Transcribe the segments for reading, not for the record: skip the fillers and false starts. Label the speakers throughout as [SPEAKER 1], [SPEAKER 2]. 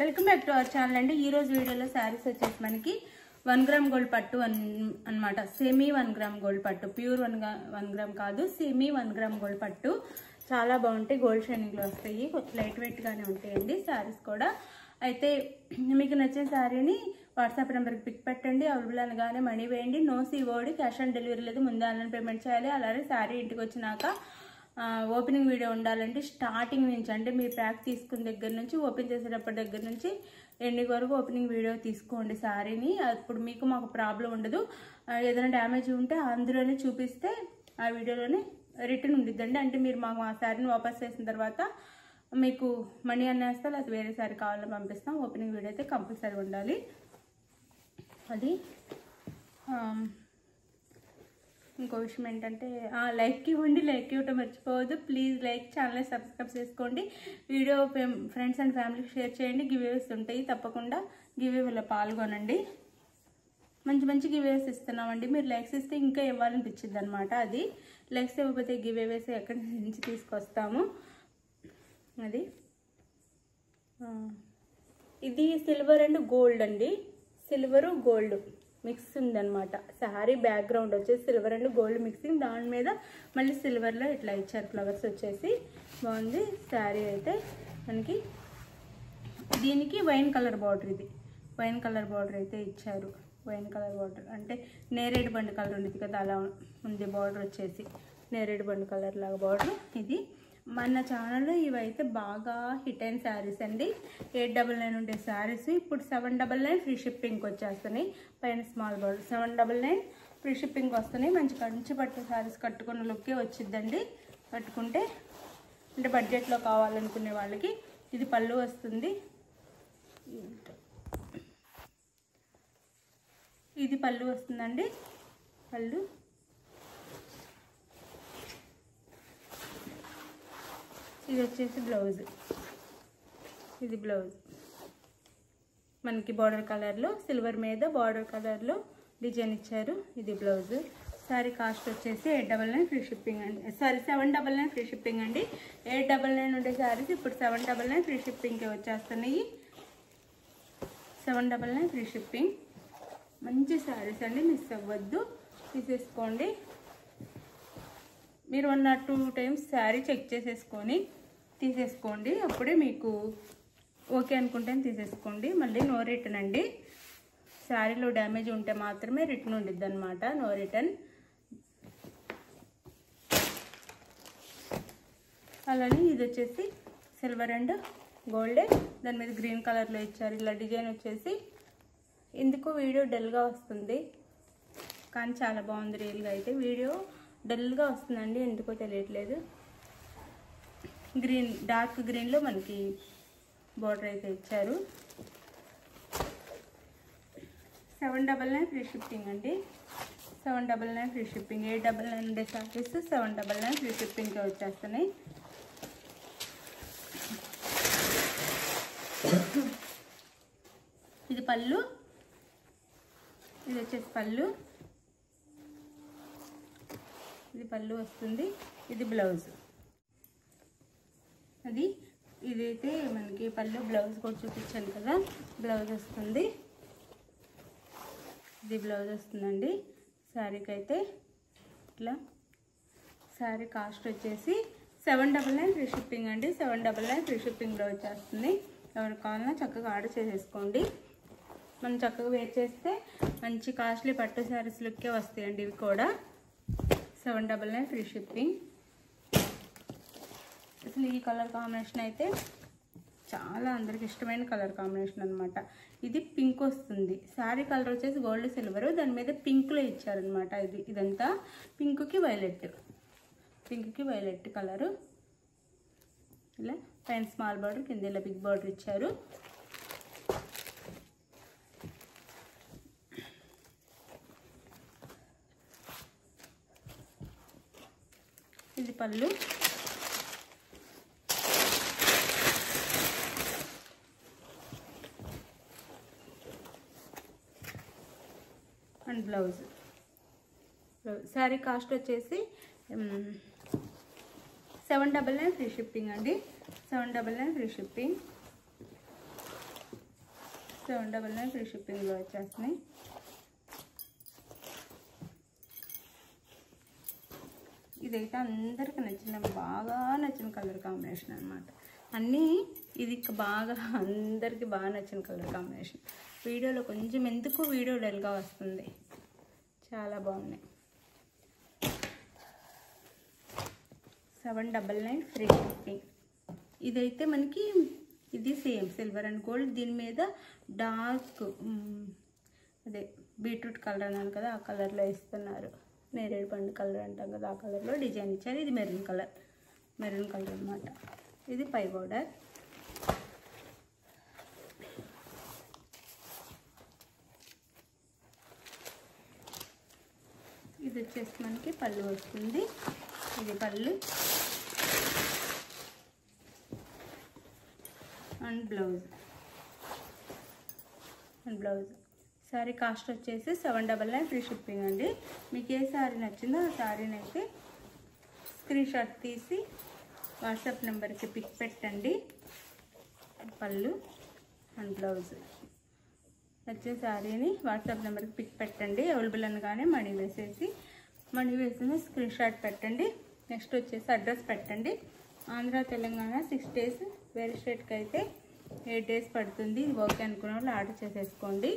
[SPEAKER 1] Welcome back to our channel అండి. ఈ రోజు వీడియోలో శారీస్ వచ్చేసి మనకి 1 గ్రామ్ గోల్డ్ పట్టు అన్నమాట. సెమీ 1 గ్రామ్ గోల్డ్ పట్టు, ప్యూర్ 1 గ్రామ్ కాదు, సెమీ 1 గ్రామ్ గోల్డ్ పట్టు. చాలా బాగుంటాయి, గోల్డ్ షైనింగ్ లో వస్తాయి, లైట్ వెయిట్ గానే ఉంటాయండి శారీస్ కూడా. అయితే మీకు నచ్చిన శారీని వాట్సాప్ నెంబర్కి పిక్ పెట్టండి, అవైలబుల్ అనగానే మనీ వేయండి. No COD, cash on delivery లేదు, ముందు ఆన్లైన్ పేమెంట్ చేయాలి. అలానే శారీ ఇంటికి వచ్చినాక ఓపెనింగ్ వీడియో ఉండాలంటే స్టార్టింగ్ నుంచి, అంటే మీరు ప్యాక్ తీసుకున్న దగ్గర నుంచి ఓపెన్ చేసేటప్పటి దగ్గర నుంచి ఎండింగ్ వరకు ఓపెనింగ్ వీడియో తీసుకోండి శారీని. అప్పుడు మీకు మాకు ప్రాబ్లం ఉండదు. ఏదైనా డ్యామేజ్ ఉంటే అందులోనే చూపిస్తే ఆ వీడియోలోనే రిటర్న్ ఉండిద్దండి. అంటే మీరు మాకు ఆ శారీని వాపస్ చేసిన తర్వాత మీకు మనీ అనేస్తా, లేకపోతే వేరే శారీ కావాలని పంపిస్తాం. ఓపెనింగ్ వీడియో అయితే కంపల్సరీ ఉండాలి. అది ఇంకో విషయం ఏంటంటే లైక్ ఇవ్వండి, లైక్ ఇవ్వటం మర్చిపోవద్దు ప్లీజ్. లైక్, ఛానల్ సబ్స్క్రైబ్ చేసుకోండి, వీడియో ఫ్రెండ్స్ అండ్ ఫ్యామిలీకి షేర్ చేయండి. గివేస్ ఉంటాయి, తప్పకుండా గివేలో పాల్గొనండి. మంచి మంచి గివేస్ ఇస్తున్నామండి. మీరు లైక్స్ ఇస్తే ఇంకా ఇవ్వాలనిపించింది అనమాట. అది లైక్స్ ఇవ్వకపోతే గివేస్ ఎక్కడి నుంచి తీసుకొస్తాము. అది ఇది సిల్వర్ అండ్ గోల్డ్ అండి, సిల్వరు గోల్డ్ మిక్స్ ఉందన్నమాట. శారీ బ్యాక్గ్రౌండ్ వచ్చేసి సిల్వర్ అండ్ గోల్డ్ మిక్సింగ్, దాని మీద మళ్ళీ సిల్వర్లో ఇట్లా ఇచ్చారు ఫ్లవర్స్ వచ్చేసి. బాగుంది శారీ అయితే. మనకి దీనికి వైన్ కలర్ బార్డర్, ఇది వైన్ కలర్ బార్డర్ అయితే ఇచ్చారు. వైన్ కలర్ బార్డర్ అంటే నేరేడు బండు కలర్ ఉండేది కదా, అలా ఉంది బార్డర్ వచ్చేసి. నేరేడు బండు కలర్ లాగా బార్డర్. ఇది మన ఛానల్లో ఇవైతే బాగా హిట్ అయిన శారీస్ అండి. 899 ఉండే శారీస్ ఇప్పుడు 799 ఫ్రీ షిప్పింగ్కి వచ్చేస్తున్నాయి. పైన స్మాల్ బార్డర్ 799 ఫ్రీ షిప్పింగ్కి వస్తున్నాయి. మంచి కంచి పట్టు శారీస్ కట్టుకున్న లుక్కే వచ్చిద్దండి. కట్టుకుంటే అంటే బడ్జెట్లో కావాలనుకునే వాళ్ళకి. ఇది పళ్ళు వస్తుంది, ఇది పళ్ళు వస్తుందండి. పళ్ళు ఇది వచ్చేసి బ్లౌజ్, ఇది బ్లౌజ్ మనకి బార్డర్ కలర్లో సిల్వర్ మీద బార్డర్ కలర్లో డిజైన్ ఇచ్చారు. ఇది బ్లౌజ్. సారీ కాస్ట్ వచ్చేసి 899 ఫ్రీ షిప్పింగ్ అండి. సారీ 799 ఫ్రీ షిప్పింగ్ అండి. 899 ఉండే శారీస్ ఇప్పుడు 799 ఫ్రీ షిప్పింగ్కి వచ్చేస్తున్నాయి. 799 ఫ్రీ షిప్పింగ్. మంచి శారీస్ అండి, మిస్ అవ్వద్దు, తీసేసుకోండి. మీరు 1 or 2 టైమ్స్ శారీ చెక్ చేసేసుకొని తీసేసుకోండి. అప్పుడే మీకు ఓకే అనుకుంటే తీసేసుకోండి. మళ్ళీ నో రిటర్న్ అండి. శారీలో డ్యామేజ్ ఉంటే మాత్రమే రిటర్న్ ఉండిద్ది అనమాట, నో రిటర్న్. అలానే ఇది వచ్చేసి సిల్వర్ అండ్ గోల్డే, దాని మీద గ్రీన్ కలర్లో ఇచ్చారు. ఇలా డిజైన్ వచ్చేసి ఎందుకు వీడియో డల్గా వస్తుంది, కానీ చాలా బాగుంది. రియల్గా అయితే వీడియో డల్గా వస్తుందండి, ఎందుకో తెలియట్లేదు. గ్రీన్, డార్క్ గ్రీన్లో మనకి బార్డర్ అయితే ఇచ్చారు. 799 ఫ్రీ షిప్పింగ్ అండి. 799 ఫ్రీ షిప్పింగ్. 899 ఉండే శారీస్ 799 ఫ్రీ షిప్పింగ్కి వచ్చేస్తున్నాయి. ఇది పళ్ళు, ఇది వచ్చేసి పళ్ళు, ఇది పళ్ళు వస్తుంది. ఇది బ్లౌజ్. అది ఇదైతే మనకి పళ్ళు, బ్లౌజ్ కూడా చూపించాను కదా, బ్లౌజ్ వస్తుంది. ఇది బ్లౌజ్ వస్తుందండి శారీకి అయితే. ఇట్లా శారీ కాస్ట్ వచ్చేసి 799 ఫ్రీ షిప్పింగ్ అండి. 799 ఫ్రీ షిప్పింగ్లో వచ్చేస్తుంది. ఎవరికి కావాలన్నా చక్కగా ఆర్డర్ చేసేసుకోండి. మనం చక్కగా వేర్ చేస్తే మంచి కాస్ట్లీ పట్టు శారీస్ లుక్కే వస్తాయండి ఇవి కూడా. 799 ఫ్రీ షిప్పింగ్. అసలు ఈ కలర్ కాంబినేషన్ అయితే చాలా అందరికి ఇష్టమైన కలర్ కాంబినేషన్ అనమాట. ఇది పింక్ వస్తుంది. శారీ కలర్ వచ్చేసి గోల్డ్ సిల్వర్, దాని మీద పింక్లో ఇచ్చారనమాట. ఇదంతా పింక్కి వైలెట్, పింక్కి వైలెట్ కలరు. ఇలా పైన స్మాల్ బార్డర్, కింద ఇలా బిగ్ బార్డర్ ఇచ్చారు. ఇది పళ్ళు, అండ్ బ్లౌజ్. శారీ కాస్ట్ వచ్చేసి 799 ఫ్రీ షిప్పింగ్ అండి. 799 ఫ్రీ షిప్పింగ్. 799 ఫ్రీ షిప్పింగ్లో వచ్చేస్తున్నాయి. ఇదైతే అందరికి నచ్చిన, బాగా నచ్చిన కలర్ కాంబినేషన్ అనమాట. అన్నీ ఇది బాగా అందరికి బాగా నచ్చిన కలర్ కాంబినేషన్. వీడియోలో కొంచెం ఎందుకు వీడియో డల్గా వస్తుంది, చాలా బాగున్నాయి. 799 ఫ్రీ షిప్పింగ్. ఇదైతే మనకి ఇది సేమ్ సిల్వర్ అండ్ గోల్డ్. దీని మీద డార్క్ అదే బీట్రూట్ కలర్ అన్నాను కదా, ఆ కలర్లో ఇస్తున్నారు. నేరేడు పండు కలర్ అంటాం కదా, ఆ కలర్లో డిజైన్ ఇచ్చారు. ఇది మెరూన్ కలర్ అనమాట. ఇది పై బోర్డర్. ఇది వచ్చేసి మనకి పళ్ళు వస్తుంది. ఇది పళ్ళు అండ్ బ్లౌజ్. శారీ కాస్ట్ వచ్చేసి 799 ఫ్రీ షిప్పింగ్ అండి. మీకు ఏ శారీ నచ్చిందో ఆ శారీని అయితే స్క్రీన్ షాట్ తీసి వాట్సాప్ నెంబర్కి పిక్ పెట్టండి. పళ్ళు అండ్ బ్లౌజ్. నచ్చిన శారీని వాట్సాప్ నెంబర్కి పిక్ పెట్టండి. అవైలబుల్ అనగానే మనీ వేసిన స్క్రీన్ షాట్ పెట్టండి. నెక్స్ట్ వచ్చేసి అడ్రస్ పెట్టండి. ఆంధ్ర తెలంగాణ 6 days, వేరే స్టేట్కి అయితే 8 days పడుతుంది. ఇది ఓకే అనుకున్న వాళ్ళు ఆర్డర్ చేసేసుకోండి.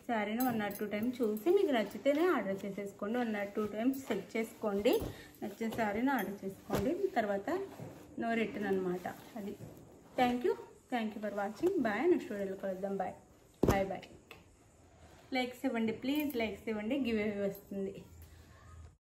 [SPEAKER 1] శారీని 1 or 2 times చూసి మీకు నచ్చితేనే ఆర్డర్ చేసేసుకోండి. 1 or 2 times చెక్ చేసుకోండి. నచ్చిన శారీని ఆర్డర్ చేసుకోండి. తర్వాత నో రిటర్న్ అనమాట. అది. Thank you for watching. Bye. Next వీడియోలో కలుద్దాం. బాయ్. లైక్స్ ఇవ్వండి ప్లీజ్, లైక్స్ ఇవ్వండి. గివ్ అవే వస్తుంది.